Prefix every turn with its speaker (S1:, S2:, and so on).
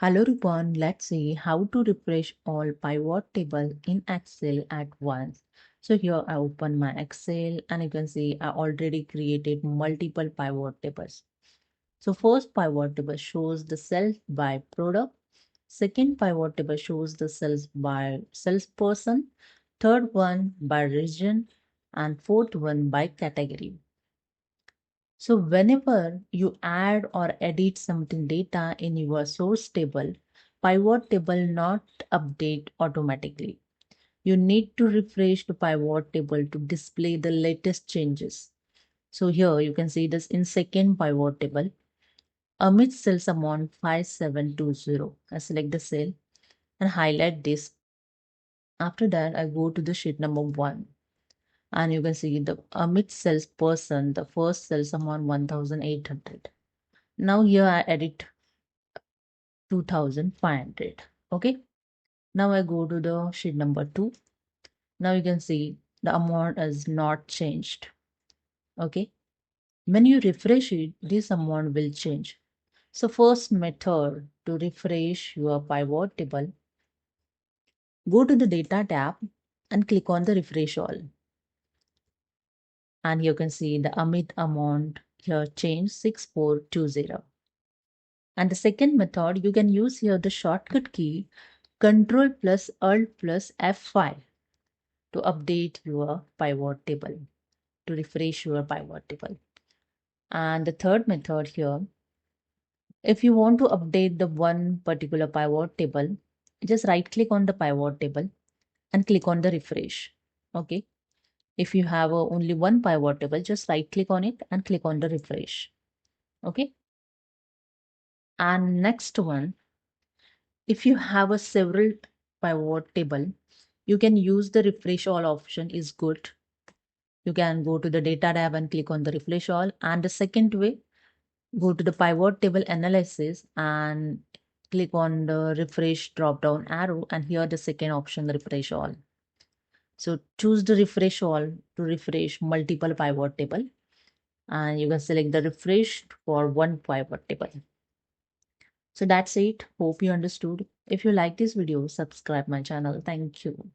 S1: Hello everyone, let's see how to refresh all pivot table in Excel at once. So here I open my Excel and you can see I already created multiple pivot tables. So first pivot table shows the sales by product. Second pivot table shows the sales by salesperson. Third one by region and fourth one by category. So whenever you add or edit something data in your source table, pivot table not update automatically. You need to refresh the pivot table to display the latest changes. So here you can see this in second pivot table. Amit sells amount 5720. I select the cell and highlight this. After that, I go to the sheet number 1. And you can see the Amit sells person, the first sells amount 1800. Now here I edit 2500. Okay. Now I go to the sheet number 2. Now you can see the amount is not changed. Okay. When you refresh it, this amount will change. So first method to refresh your pivot table, go to the data tab and click on the refresh all. And you can see the Amit amount here change 6420. And the second method, you can use here the shortcut key Control plus Alt plus F5 to update your pivot table, to refresh your pivot table. And the third method here, if you want to update the one particular pivot table, just right click on the pivot table and click on the refresh. Okay. If you have only one pivot table, just right click on it and click on the refresh. Okay. And next one, if you have a several pivot table, you can use the refresh all option is good. You can go to the data tab and click on the refresh all. And the second way, go to the pivot table analysis and click on the refresh drop down arrow. And here the second option, the refresh all. So choose the refresh all to refresh multiple pivot table. And you can select the refresh for one pivot table. So that's it. Hope you understood. If you like this video, subscribe my channel. Thank you.